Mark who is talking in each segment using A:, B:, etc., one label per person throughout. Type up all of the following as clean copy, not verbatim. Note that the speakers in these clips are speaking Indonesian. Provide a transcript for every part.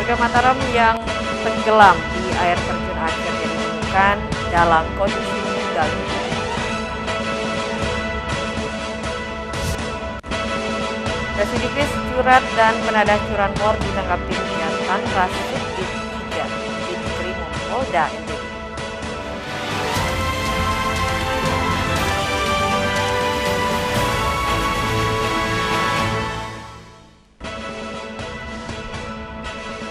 A: Warga Mataram yang tenggelam di air terjun akhirnya ditemukan dalam kondisi meninggal. Residivis curat dan penadah curanmor ditangkap tim Jatan Rasub di 3 di Krimum Polda NTB.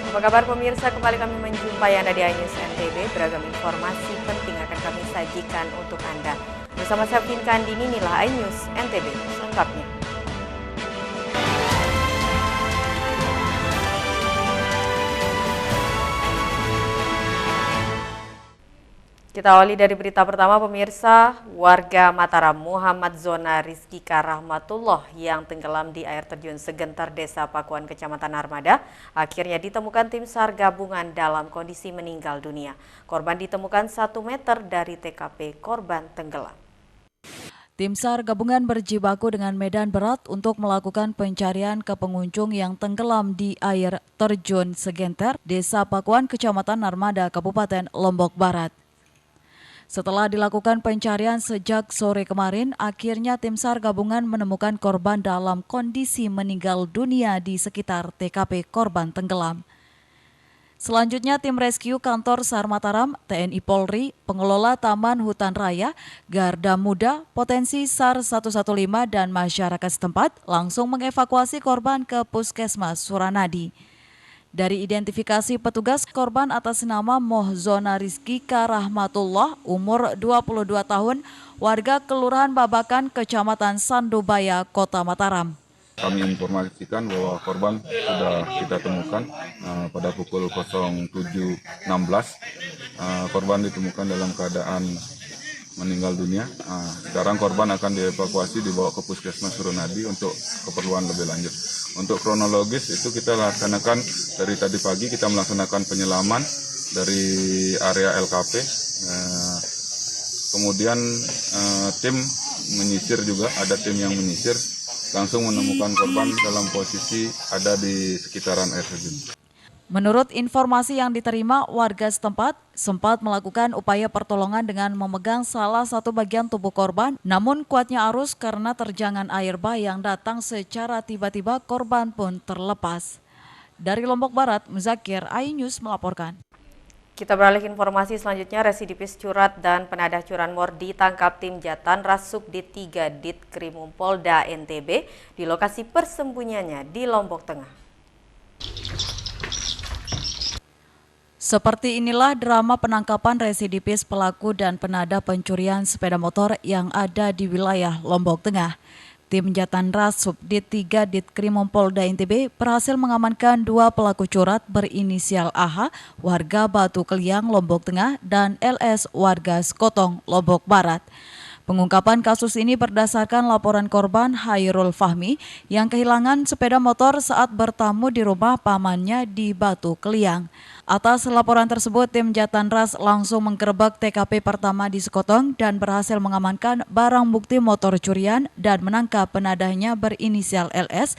A: Apa kabar pemirsa? Kembali kami menjumpai Anda di iNews NTB. Beragam informasi penting akan kami sajikan untuk Anda. Bersama saya Vinka Andini, inilah iNews NTB selengkapnya. Kita awali dari berita pertama pemirsa. Warga Mataram Muhammad Zona Rizkika Rahmatullah yang tenggelam di air terjun Segentar Desa Pakuan Kecamatan Armada akhirnya ditemukan tim SAR gabungan dalam kondisi meninggal dunia. Korban ditemukan 1 meter dari TKP korban tenggelam.
B: Tim SAR gabungan berjibaku dengan medan berat untuk melakukan pencarian ke pengunjung yang tenggelam di air terjun Segentar Desa Pakuan Kecamatan Armada Kabupaten Lombok Barat. Setelah dilakukan pencarian sejak sore kemarin, akhirnya tim SAR gabungan menemukan korban dalam kondisi meninggal dunia di sekitar TKP korban tenggelam. Selanjutnya tim rescue kantor SAR Mataram, TNI Polri, pengelola Taman Hutan Raya, Garda Muda, Potensi SAR 115 dan masyarakat setempat langsung mengevakuasi korban ke Puskesmas Suranadi. Dari identifikasi petugas, korban atas nama Moh Zona Rizkika Rahmatullah, umur 22 tahun, warga Kelurahan Babakan, Kecamatan Sandubaya, Kota Mataram.
C: Kami informasikan bahwa korban sudah kita temukan pada pukul 07.16. Korban ditemukan dalam keadaan meninggal dunia. Sekarang korban akan dievakuasi dibawa ke Puskesmas Suranadi untuk keperluan lebih lanjut. Untuk kronologis itu kita laksanakan dari tadi pagi, kita melaksanakan penyelaman dari area LKP. Kemudian tim menyisir juga, ada tim yang menyisir, langsung menemukan korban dalam posisi ada di sekitaran air terjun.
B: Menurut informasi yang diterima, warga setempat sempat melakukan upaya pertolongan dengan memegang salah satu bagian tubuh korban, namun kuatnya arus karena terjangan air bah yang datang secara tiba-tiba, korban pun terlepas. Dari Lombok Barat, Muzakir, iNews melaporkan.
A: Kita beralih informasi selanjutnya. Residivis curat dan penadah curanmor ditangkap tim Jatan Rasub di 3 Dit Krimum Polda NTB di lokasi persembunyiannya di Lombok Tengah.
B: Seperti inilah drama penangkapan residivis pelaku dan penadah pencurian sepeda motor yang ada di wilayah Lombok Tengah. Tim Jatan Rasub di 3 Ditkrimum Polda NTB berhasil mengamankan 2 pelaku curat berinisial AH, warga Batu Keliang, Lombok Tengah, dan LS, warga Sekotong, Lombok Barat. Pengungkapan kasus ini berdasarkan laporan korban Hairul Fahmi yang kehilangan sepeda motor saat bertamu di rumah pamannya di Batu Keliang. Atas laporan tersebut, tim Jatan Ras langsung menggerebek TKP pertama di Sekotong dan berhasil mengamankan barang bukti motor curian dan menangkap penadahnya berinisial LS.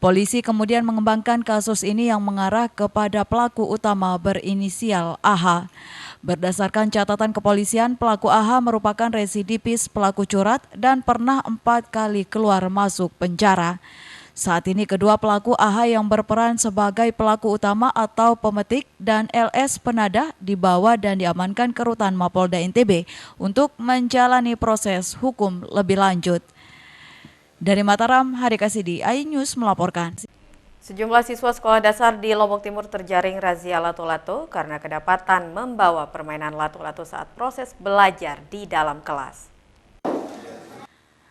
B: Polisi kemudian mengembangkan kasus ini yang mengarah kepada pelaku utama berinisial AH. Berdasarkan catatan kepolisian, pelaku AH merupakan residivis pelaku curat dan pernah 4 kali keluar masuk penjara. Saat ini kedua pelaku AH yang berperan sebagai pelaku utama atau pemetik dan LS penadah dibawa dan diamankan ke Rutan Mapolda NTB untuk menjalani proses hukum lebih lanjut. Dari Mataram, Hari Kasidi, iNews melaporkan.
A: Sejumlah siswa sekolah dasar di Lombok Timur terjaring razia lato-lato karena kedapatan membawa permainan lato-lato saat proses belajar di dalam kelas.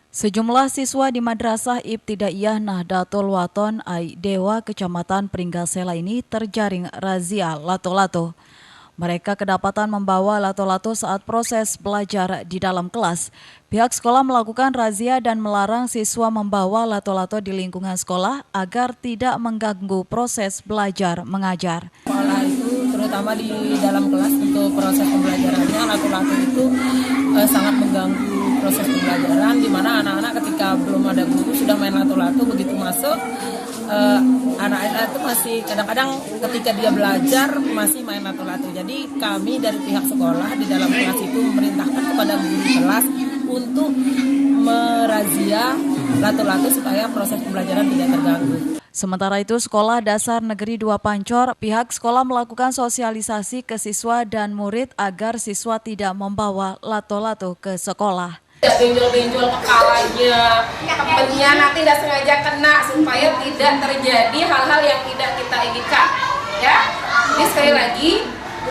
B: Sejumlah siswa di Madrasah Ibtidaiyah Nahdlatul Wathon Dewa Kecamatan Pringgasela ini terjaring razia lato-lato. Mereka kedapatan membawa lato-lato saat proses belajar di dalam kelas. Pihak sekolah melakukan razia dan melarang siswa membawa lato-lato di lingkungan sekolah agar tidak mengganggu proses belajar mengajar.
D: Sekolah itu terutama di dalam kelas untuk proses pembelajarannya, lato-lato itu sangat mengganggu proses pembelajaran, di mana anak-anak ketika belum ada guru sudah main lato-lato, begitu masuk anak-anak itu masih kadang-kadang ketika dia belajar masih main lato-lato. Jadi kami dari pihak sekolah di dalam kelas itu memerintahkan kepada guru kelas untuk merazia lato-lato supaya proses pembelajaran tidak terganggu.
B: Sementara itu, Sekolah Dasar Negeri 2 Pancor, pihak sekolah melakukan sosialisasi ke siswa dan murid agar siswa tidak membawa lato-lato ke sekolah.
E: Tidak benjol-benjol kepalanya, temennya nanti tidak sengaja kena supaya tidak terjadi hal-hal yang tidak kita inginkan. Ya, jadi sekali lagi,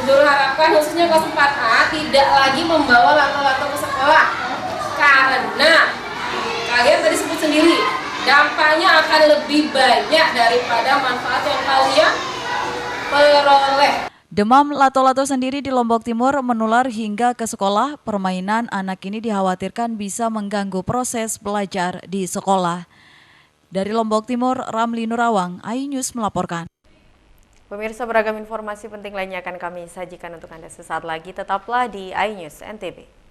E: Guru harapkan khususnya kelas 4A tidak lagi membawa lato-lato ke sekolah karena kalian tadi sebut sendiri dampaknya akan lebih banyak daripada manfaat yang kalian peroleh.
B: Demam lato-lato sendiri di Lombok Timur menular hingga ke sekolah. Permainan anak ini dikhawatirkan bisa mengganggu proses belajar di sekolah. Dari Lombok Timur, Ramli Nurawang, iNews melaporkan.
A: Pemirsa, beragam informasi penting lainnya akan kami sajikan untuk Anda sesaat lagi. Tetaplah di iNews NTB.